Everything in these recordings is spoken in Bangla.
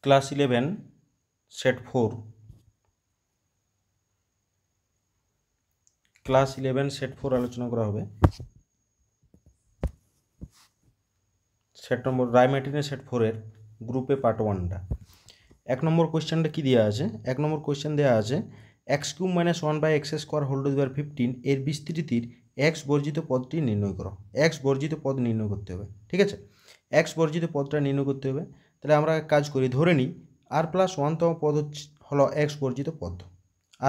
ক্লাস 11 সেট 4 ক্লাস 11 সেট 4 আলোচনা করা হবে। সেট নম্বর রায়মার্টিনের সেট 4 এর গ্রুপে পার্ট 1টা। 1 নম্বর কোশ্চেনটা কি দেওয়া আছে? 1 নম্বর কোশ্চেন দেওয়া আছে x³ - 1/x² whole to the power 15 এর বিস্তৃতির x বর্জিত পদটি নির্ণয় করো। x বর্জিত পদ নির্ণয় করতে হবে, ঠিক আছে? x বর্জিত পদটা নির্ণয় করতে হবে। তাহলে আমরা কাজ করি, ধরে নিই r+1তম পদ হলো x বর্জিত পদ,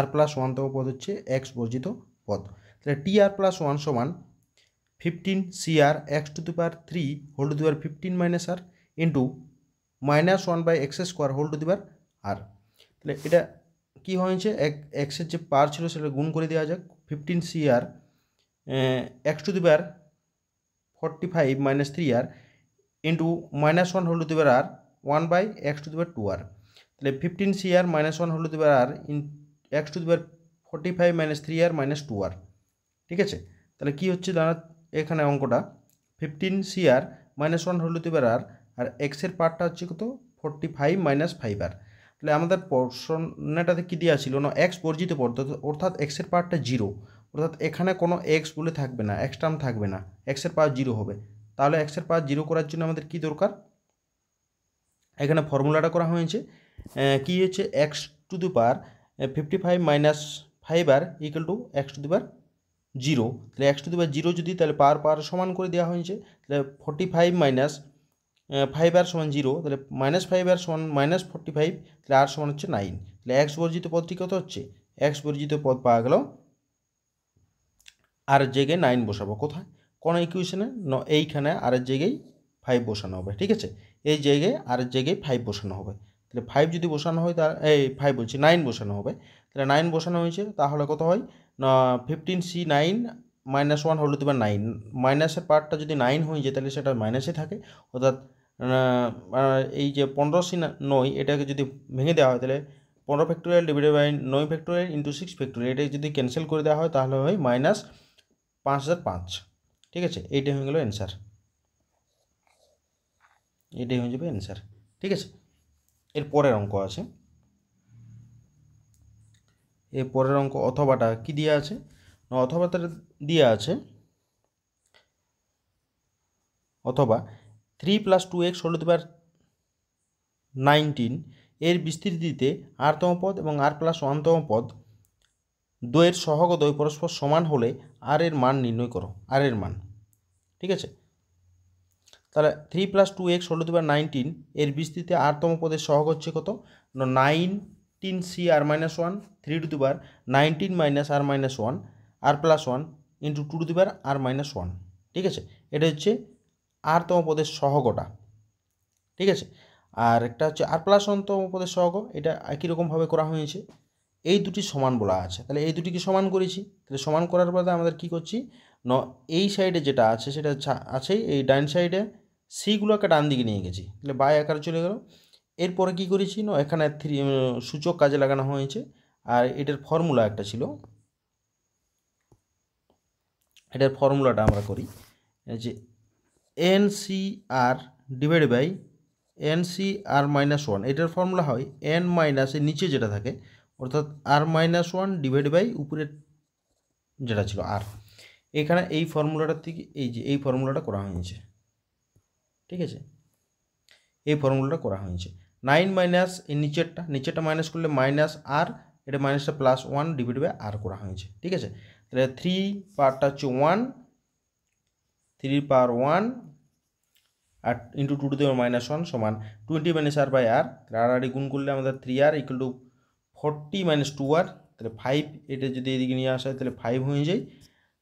r+1তম পদ হচ্ছে x বর্জিত পদ। তাহলে tr+1 সমান 15cr x³ whole to the power 15 - r into -1/x² whole to the power r। তাহলে এটা কি হয়েছে, এক্সের যে পার ছিল সেটা গুণ করে দেওয়া যাক। 15cr x³ 45 - 3r into -1 whole to the power r 1/x²। তাহলে 15cr -1 whole to the power r x³ 45 - 3r - 2r, ঠিক আছে? তাহলে কি হচ্ছে দাঁড়া এখানে অঙ্কটা 15cr -1 whole to the power r আর এক্সের পার্টটা হচ্ছে কত 45 - 5r। তাহলে আমাদের প্রশ্নটাতে কী দেওয়া ছিল না, এক্স বর্জিত পদ, অর্থাৎ এক্সের পাওয়ারটা 0, অর্থাৎ এখানে কোনো এক্স বলে থাকবে না, এক্স টার্ম থাকবে না, এক্সের পাওয়ার 0 হবে। তাহলে এক্সের পাওয়ার 0 করার জন্য আমাদের কি দরকার? এখানে ফর্মুলাটা করা হয়েছে, কি হচ্ছে x² 55 - 5r equal to x² 0। তাহলে x² 0 যদি, তাহলে পাওয়ার সমান করে দেওয়া হয়েছে। তাহলে 45 - 5r সমান 0, তাহলে -5r সমান -45, তাহলে r সমান হচ্ছে 9। তাহলে x বর্জিত পদটি কত হচ্ছে? x বর্জিত পদ পাওয়া গেল, আর এর জায়গায় 9 বসাবো। কোথায়? কোন ইকুয়েশনে? এইখানে আর এর জায়গায় 5 বসানো হবে, ঠিক আছে? এই জায়গায় আর এর জায়গায় 5 বসানো হবে। তাহলে 5 যদি বসানো হয়, তার 5 বলছি 9 বসানো হবে। তাহলে 9 বসানো হয়েছে, তাহলে কত হয় না 15c9 -1 হোল টু দি পাওয়ার 9, মাইনাসের পার্টটা যদি 9 হয়ে যায় তাহলে সেটা মাইনাসে থাকে, অর্থাৎ এই যে 15c9 এটাকে যদি ভেঙে দেওয়া হয় তাহলে 15 factorial divided by 9 factorial into 6 factorial, এটা যদি ক্যান্সেল করে দেওয়া হয় তাহলে হয় -5005, ঠিক আছে? এইটাই হয়ে গেল অ্যান্সার, এটাই হয়ে যাবে অ্যান্সার, ঠিক আছে? এর পরের অঙ্ক আছে, এর পরের অঙ্ক অথবাটা কি দিয়ে আছে? অথবাটা দিয়ে আছে অথবা 3 + 2x হোল টু দি পাওয়ার 19 এর বিস্তৃতিতে r তম পদ এবং r+1তম পদ দ্বয়ের সহগ দ্বয় পরস্পর সমান হলে r এর মান নির্ণয় করো, r এর মান, ঠিক আছে? তাহলে 3 + 2x হোল টু দি পাওয়ার 19 এর বিস্তৃতিতে r তম পদের সহগ হচ্ছে কত? 19cr - 1 3 two the power 19 - r - 1 r+1 into 2 two the power r - 1, ঠিক আছে? এটা হচ্ছে r তম পদের সহগটা, ঠিক আছে? আর একটা হচ্ছে r+1তম পদের সহগ, এটা একই রকমভাবে করা হয়েছে। এই দুটি সমান বলা আছে, তাহলে এই দুটিকে সমান করেছি। তাহলে সমান করার পরে আমাদের কি করছি, এই সাইডে যেটা আছে সেটা আছেই, এই ডান সাইডে সিগুলোকে ডান দিকে নিয়ে গেছি, তাহলে বাই আকারে চলে গেল। এরপরে কি করেছি না, এখানে সূচক কাজে লাগানো হয়েছে, আর এটার ফর্মুলা একটা ছিল, এটার ফর্মুলাটা আমরা করি যে NCR ডিভাইড বাই NCR - 1, এটার ফর্মুলা হয় n মাইনাসের নিচে যেটা থাকে, অর্থাৎ r-1 ডিভাইড বাই উপরের যেটা ছিল r। এখানে এই ফর্মুলাটার থেকে এই যে এই ফর্মুলাটা করা হয়েছে, ঠিক আছে? এই ফর্মুলাটা করা হয়েছে 9 মাইনাস এই নিচেরটা মাইনাস করলে -r, এটা মাইনাসটা +1 ডিভাইড বাই r করা হয়েছে, ঠিক আছে? তাহলে 3 পাওয়ারটা হচ্ছে 1, 3 পাওয়ার 1 আর ইন্টু 2 টু দি পাওয়ার -1 সমান 20 - r বাই r। তাহলে আর গুণ করলে আমাদের 3r ইকুয়াল টু 40 - 2r, তাহলে 5, এটা যদি এদিকে নিয়ে আসা হয় তাহলে 5 হয়ে যায়।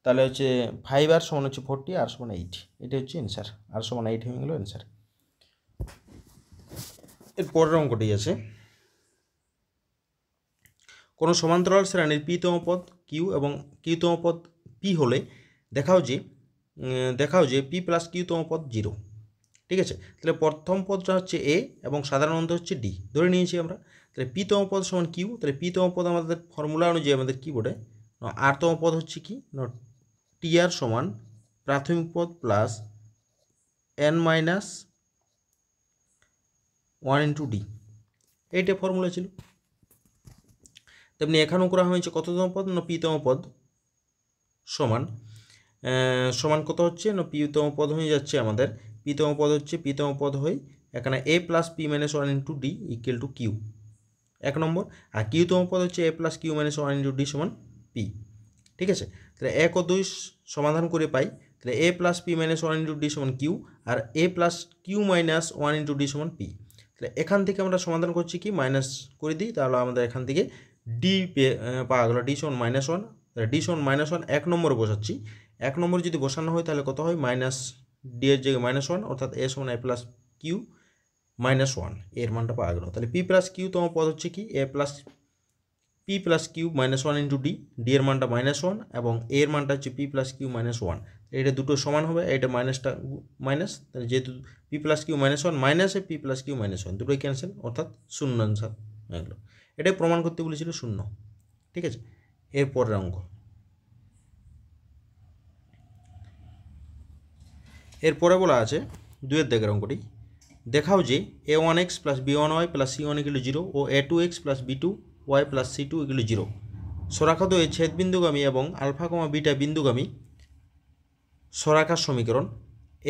তাহলে হচ্ছে 5r সমান হচ্ছে 40, r সমান 8, এটা হচ্ছে অ্যান্সার, r সমান 8 হয়ে গেল অ্যান্সার। এর পরের অঙ্কটি আছে, কোনো সমান্তরাল শ্রেণীর p-তম পদ q এবং q-তম পদ p হলে দেখাও যে p + q-তম পদ 0, ঠিক আছে? তাহলে প্রথম পদটা হচ্ছে a এবং সাধারণ অন্ত হচ্ছে d ধরে নিয়েছি আমরা। তাহলে p-তম পদ সমান q, তাহলে p-তম পদ আমাদের ফর্মুলা অনুযায়ী আমাদের কি বলে, r-তম পদ হচ্ছে কি tr সমান প্রাথমিক পদ প্লাস n - 1 ইন্টু d, এইটা ফর্মুলা ছিল। তেমনি এখানেও করা হয়েছে কততম পদ না পিতম পদ সমান সমান কত হচ্ছে না পিতম পদ হয়ে যাচ্ছে আমাদের পিতম পদ হচ্ছে পিতম পদ হয়ে এখানে a plus P minus one into D equal to Q এক নম্বর, আর কিউতম পদ হচ্ছে a plus Q minus one into D সমান পি। ঠিক আছে, তাহলে 1 ও 2 সমাধান করে পাই, তাহলে a plus P minus one into D সমান কিউ আর a plus Q minus one into D সমান পি। তাহলে এখান থেকে আমরা সমাধান করছি কি মাইনাস করে দিই, তাহলে আমাদের এখান থেকে ডি পাওয়া গেল ডি সমান মাইনাস ওয়ান। তাহলে ডি সমান মাইনাস ওয়ান এক নম্বরে বসাচ্ছি, এক নম্বর যদি বসানো হয় তাহলে কত হয় মাইনাস ডি এর জায়গায় মাইনাস ওয়ান, অর্থাৎ এ সমান এ প্লাস কিউ মাইনাস ওয়ান, এর মানটা পাওয়া গেল। তাহলে পি প্লাস কিউ তম পদ হচ্ছে কি a plus p plus Q minus one into d, d এর মানটা মাইনাস ওয়ান এবং এর মানটা হচ্ছে p plus Q minus one. এটা দুটো সমান হবে, এটা মাইনাসটা মাইনাস, তাহলে যেহেতু p plus Q minus one মাইনাসে p plus Q minus one দুটোই ক্যান্সেল, অর্থাৎ শূন্য অ্যান্সার হয়ে গেল। এটাই প্রমাণ করতে বলেছিল শূন্য। ঠিক আছে, এরপরের অঙ্ক, এরপরে বলা আছে 2 দাগের অঙ্কটি, দেখাও যে a1x plus b1y plus c1 equal to 0 ও a2x plus b2y plus c2 equal to 0 সরাখাদ্বয়ে ছেদবিন্দুগামী এবং আলফা কমা বিটা বিন্দুগামী সরাকার সমীকরণ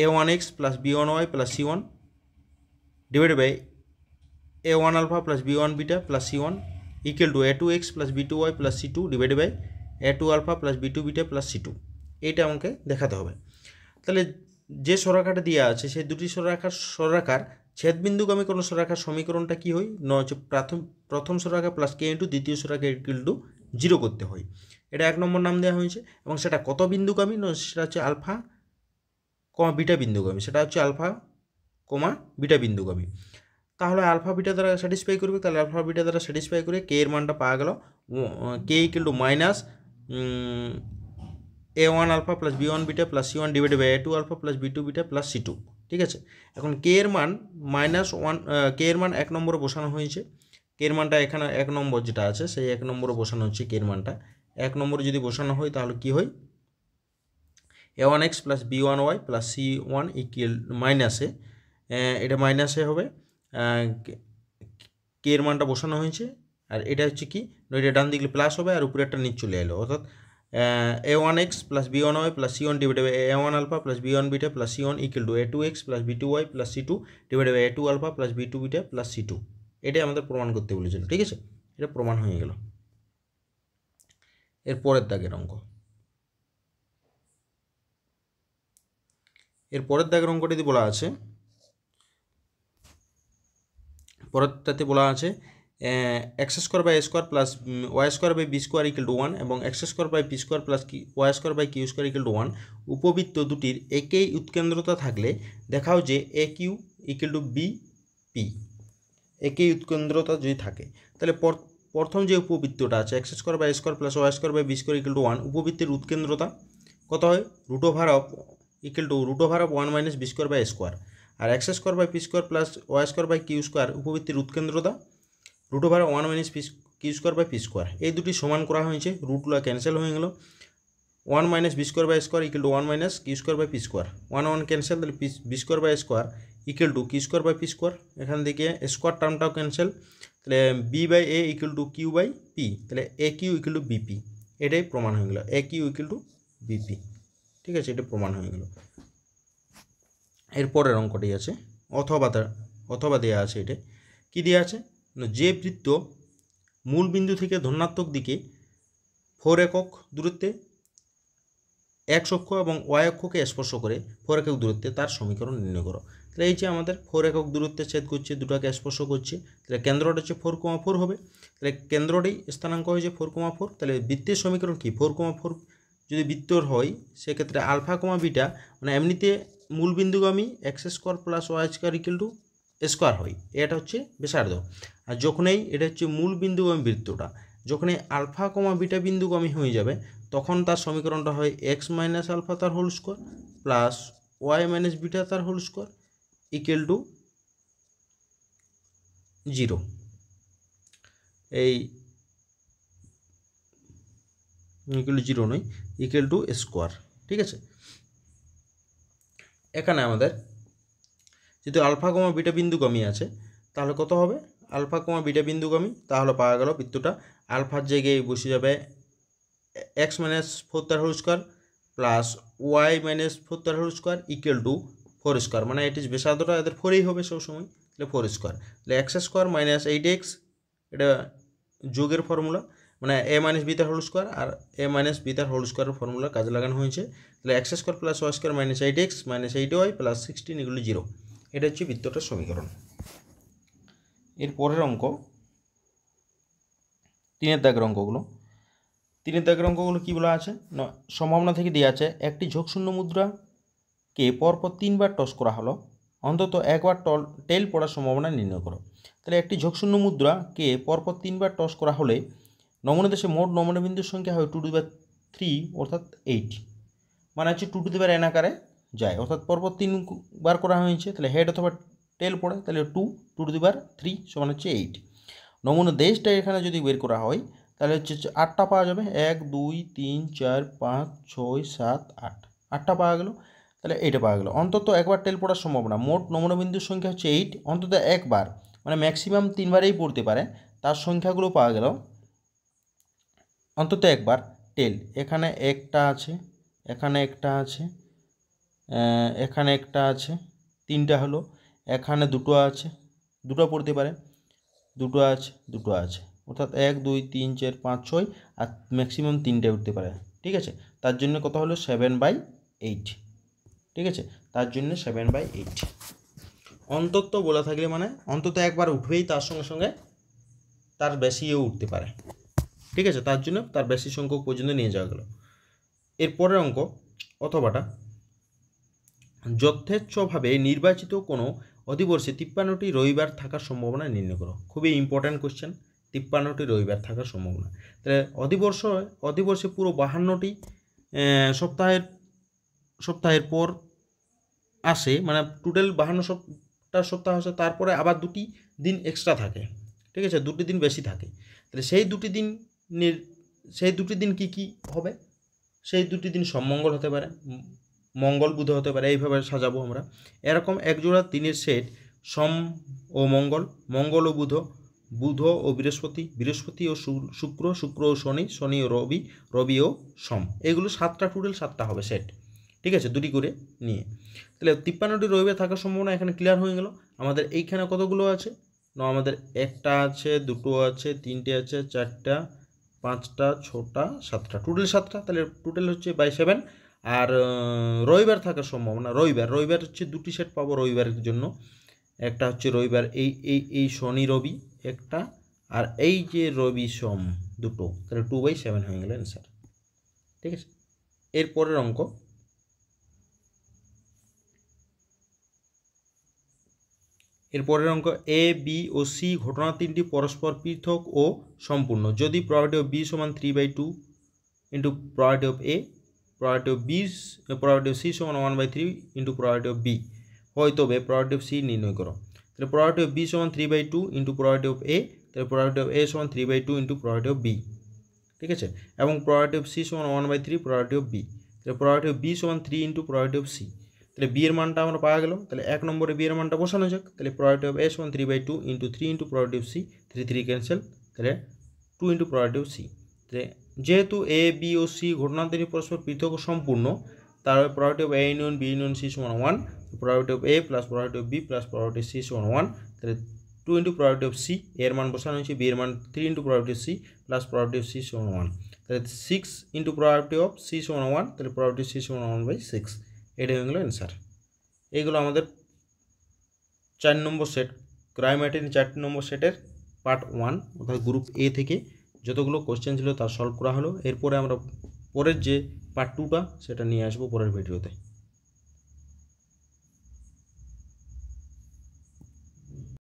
a1x plus b1y plus c1 divided by a1 alpha plus b1 beta plus c1 equal to a2x plus b2y plus c2 divided by a2 alpha plus b2 beta plus c2। এইটা আমাকে দেখাতে হবে। তাহলে যে সরাকাটা দেওয়া আছে সেই দুটি সরাকার ছেদবিন্দুগামী কোনো সরাকার সমীকরণটা কি হয় না হচ্ছে প্রথম সরাকা প্লাস কে ইন্টু দ্বিতীয় সরাকা ইকুয়াল টু 0 করতে হয়। এটা এক নম্বর নাম দেওয়া হয়েছে এবং সেটা কত বিন্দুগামী না সেটা হচ্ছে আলফা কমা বিটা বিন্দুগামী, সেটা হচ্ছে আলফা কমা বিটা বিন্দুগামী। তাহলে আলফা বিটা দ্বারা স্যাটিসফাই করবে, তাহলে আলফা বিটা দ্বারা স্যাটিসফাই করে কে এর মানটা পাওয়া গেল কে equal to minus a1 alpha plus b1 beta plus c1 divided by a2 alpha plus b2 beta plus c2। ঠিক আছে, এখন কে এর মান মাইনাস ওয়ান, কে এর মান এক নম্বরে বসানো হয়েছে, কে এর মানটা এখানে এক নম্বর যেটা আছে সেই এক নম্বরে বসানো হচ্ছে, কে এর মানটা এক নম্বরে যদি বসানো হয় তাহলে কি হয় a1x plus b1y plus c1 equal মাইনাসে, এটা মাইনাসে হবে, কে এর মানটা বসানো হয়েছে আর এটা হচ্ছে কি এটা ডান দিকে প্লাস হবে আর উপরে একটা নিচ চলে এলো, অর্থাৎ a1x plus b1y plus c1 divided by a1 alpha plus b1 beta plus c1 equal to a2x plus b2y plus c2 divided by a2 alpha plus b2 beta plus c2। এটাই আমাদের প্রমাণ করতে বলেছিল। ঠিক আছে, এটা প্রমাণ হয়ে গেল। এর পরের দাগের অঙ্ক, এর পরের দাগের অঙ্কটিতে বলা আছে, পরেরটাতে বলা আছে x square by square plus y square by b square equal to 1 এবং x square by p square plus y square by q square equal to 1 উপবৃত্ত দুটির একই উৎকেন্দ্রতা থাকলে দেখাও যে a q equal to b p. একই উৎকেন্দ্রতা যদি থাকে তাহলে প্রথম যে উপবৃত্তটা আছে x square by square plus y square by b square equal to 1 উপবৃত্তের উৎকেন্দ্রতা কত হয় root over of equal to root over of 1 minus b square by square, আর x square by p square plus y square by q square উপবৃত্তির উৎকেন্দ্রতা root over 1 minus q square by p square. এই দুটি সমান করা হয়েছে, রুটগুলো ক্যান্সেল হয়ে গেল, 1 minus b square by square equal to 1 minus q square by p square, 1 cancel, তাহলে b square by square equal to q square by p square, এখান থেকে স্কোয়ার টার্মটাও ক্যান্সেল, তাহলে b by a equal to q by p, তাহলে a q equal to b p. এটাই প্রমাণ হয়ে গেল, a q equal to b p. ঠিক আছে, এটা প্রমাণ হয়ে গেল। এরপরের অঙ্কটি আছে অথবা দেওয়া আছে, এটা কি দেওয়া আছে যে বৃত্ত মূল বিন্দু থেকে ধনাত্মক দিকে 4 একক দূরত্বে x অক্ষ এবং y অক্ষকে স্পর্শ করে 4 একক দূরত্বে তার সমীকরণ নির্ণয় করো। তাহলে এই যে আমাদের 4 একক দূরত্বে ছেদ করছে, দুটাকে স্পর্শ করছে, তাহলে কেন্দ্রটা হচ্ছে 4,4 হবে, তাহলে কেন্দ্রটি স্থানাঙ্ক হয়েছে 4,4, তাহলে বৃত্তের সমীকরণ কি 4,4 যদি বৃত্তর হয় সেক্ষেত্রে আলফা কমা বিটা মানে এমনিতে মূল বিন্দুগামী x square plus y square equal to square হয়, এটা হচ্ছে ব্যাসার্ধ, আর যখনই এটা হচ্ছে মূল বিন্দুগামী বৃত্তটা যখনই আলফা কমা বিটা বিন্দুগামী হয়ে যাবে তখন তার সমীকরণটা হয় এক্স মাইনাস আলফা তার whole square plus y minus beta তার হোল স্কোয়ার ইকুয়াল টু 0। এই ইকুয়াল টু 0 নয়, ইকুয়াল টু স্কোয়ার। ঠিক আছে, এখানে আমাদের যেহেতু আলফা কমা বিটা বিন্দুগামী আছে তাহলে কত হবে আলফা কমা বিটা বিন্দুগামী, তাহলে পাওয়া গেল বৃত্তটা আলফার জায়গায় বসে যাবে এক্স মাইনাস 4 তার whole square plus y minus 4 তার whole square equal to 4 square, মানে এটি ব্যাসার্ধটা এদের 4ই হবে সবসময়, তাহলে 4 স্কোয়ার, তাহলে এক্স স্কোয়ার মাইনাস 8x, এটা যোগের ফর্মুলা, মানে এ মাইনাস বি তার হোল স্কোয়ার আর এ মাইনাস বি তার হোল স্কোয়ারের ফর্মুলা কাজে লাগানো হয়েছে। তাহলে x square plus y square minus 8x minus 8y plus 16 এগুলো 0, এটা হচ্ছে বৃত্তটার সমীকরণ। এর পরের অঙ্ক 3-এর দাগের অঙ্কগুলো। 3-এর দাগের অঙ্কগুলো কী বলা আছে না, সম্ভাবনা থেকে দেওয়া আছে একটি ঝোঁকশূন্য মুদ্রাকে পরপর 3বার টস করা হলো, অন্তত একবার টেল পড়ার সম্ভাবনা নির্ণয় করো। তাহলে একটি ঝোঁকশূন্য মুদ্রাকে পরপর 3বার টস করা হলে নমুনা দেশে মোট নমুনা বিন্দুর সংখ্যা হয় 2^3 অর্থাৎ 8, মানে হচ্ছে 2^n আকারে যায়, অর্থাৎ পরপর 3বার করা হয়েছে, তাহলে হেড অথবা টেল পড়ে, তাহলে 2^3 সমান হচ্ছে 8। নমুনা দেশটা এখানে যদি বের করা হয় তাহলে হচ্ছে 8টা পাওয়া যাবে, 1 2 3 4 5 6 7 8, 8টা পাওয়া গেল, তাহলে এইটা পাওয়া গেল। অন্তত একবার টেল পড়ার সম্ভাবনা, মোট নমুনা বিন্দুর সংখ্যা হচ্ছে 8, অন্তত একবার, মানে ম্যাক্সিমাম 3বারেই পড়তে পারে, তার সংখ্যাগুলো পাওয়া গেল অন্তত একবার টেল। এখানে একটা আছে, এখানে একটা আছে, এখানে একটা আছে, 3টা হলো, এখানে 2টো আছে, 2টো পড়তে পারে, 2টো আছে, 2টো আছে, অর্থাৎ 1 2 3 4 5 6 আর ম্যাক্সিমাম 3টে উঠতে পারে, ঠিক আছে। তার জন্য কত হলো 7/8, ঠিক আছে, তার জন্য 7/8। অন্তত বলা থাকলে মানে অন্তত একবার উঠবেই, তার সঙ্গে সঙ্গে তার বেশিও উঠতে পারে, ঠিক আছে, তার জন্য তার বেশি সংখ্যক পর্যন্ত নিয়ে যাওয়া গেল। এরপরের অঙ্ক অথবাটা, যথেচ্ছভাবে নির্বাচিত কোনো অধিবর্ষে 53টি রবিবার থাকার সম্ভাবনা নির্ণয় করো। খুবই ইম্পর্ট্যান্ট কোশ্চেন, 53টি রবিবার থাকার সম্ভাবনা। তাহলে অধিবর্ষে পুরো 52টি সপ্তাহের পর আসে, মানে টোটাল 52টা সপ্তাহ আসে, তারপরে আবার 2টি দিন এক্সট্রা থাকে, ঠিক আছে, 2টি দিন বেশি থাকে। তাহলে সেই দুটি দিন কি কি হবে, সেই 2টি দিন সমমঙ্গল হতে পারে, মঙ্গল বুধ হতে পারে, এইভাবে সাজাবো আমরা। এরকম একজোড়া দিনের সেট সোম ও মঙ্গল, মঙ্গল ও বুধ, বুধ ও বৃহস্পতি, বৃহস্পতি ও শুক্র, শুক্র ও শনি, শনি ও রবি, রবি ও সোম, এগুলো 7টা, টোটাল 7টা হবে সেট, ঠিক আছে, 2টি করে নিয়ে। তাহলে 53টি রবিবার থাকার সম্ভাবনা এখানে ক্লিয়ার হয়ে গেল। আমাদের এইখানে কতগুলো আছে না, আমাদের একটা আছে, 2টো আছে, 3টে আছে, 4টা 5টা 6টা 7টা, টোটাল 7টা, তাহলে টোটাল হচ্ছে 7। আর রবিবার থাকার সম্ভাবনা, রবিবার হচ্ছে 2টি সেট পাবো রবিবারের জন্য, একটা হচ্ছে রবিবার এই শনি রবি একটা, আর এই যে রবি সোম 2টো, তাহলে 2/7 হয়ে গেল অ্যান্সার, ঠিক আছে। এরপরের অঙ্ক এ বি ও সি ঘটনা 3টি পরস্পর পৃথক ও সম্পূর্ণ যদি প্রবাবিলিটি অফ বি সমান 3/2 into probability of A, probability of C সমান 1/3 ইন্টু প্রবাবিলিটি অফ বি হয়, তবে প্রবাবিলিটি অফ সি নির্ণয় করো। তাহলে প্রবাবিলিটি অফ বি সমান 3/2 ইন্টু প্রবাবিলিটি অফ এ, তাহলে প্রবাবিলিটি অফ এ সমান 3/2 ইন্টু প্রবাবিলিটি অফ বি, ঠিক আছে, এবং প্রবাবিলিটি অফ সি সমান 1/3 প্রবাবিলিটি অফ বি, তাহলে প্রবাবিলিটি অফ বি সমান 3 ইন্টু প্রবাবিলিটি অফ সি। তাহলে বি এর মানটা আমরা পাওয়া গেল, তাহলে 1 নম্বরে বি এর মানটা বসানো যাক। তাহলে প্রবাবিলিটি অফ এ সমান 3/2 into 3 into probability of C, 3 cancel, তাহলে 2 ইন্টু প্রবাবিলিটি অফ সি। তাহলে যেহেতু এ বি ও সি ঘটনা 3টি পরস্পর পৃথক ও সম্পূর্ণ, তাহলে probability of A union B union C সমান 1, probability of A plus probability of B plus probability of C সমান 1, তাহলে 2 ইন্টু প্রবাবিলিটি অফ সি, এর মান বসানো হয়েছে, বি এর মান 3 into probability of C plus probability of C সমান 1, তাহলে 6 ইন্টু প্রবাবিলিটি অফ সি সমান 1, তাহলে প্রবাবিলিটি অফ সি সমান 1/6, এটা হয়ে গেল অ্যান্সার। এইগুলো আমাদের 4 নম্বর সেট, ক্রাইম্যাটিন 4 নম্বর সেটের পার্ট 1 অর্থাৎ গ্রুপ এ থেকে যতগুলো কোশ্চেন ছিল তা সলভ করা হলো। এরপরে আমরা পরের যে পার্ট 2টা সেটা নিয়ে আসবো পরের ভিডিওতে।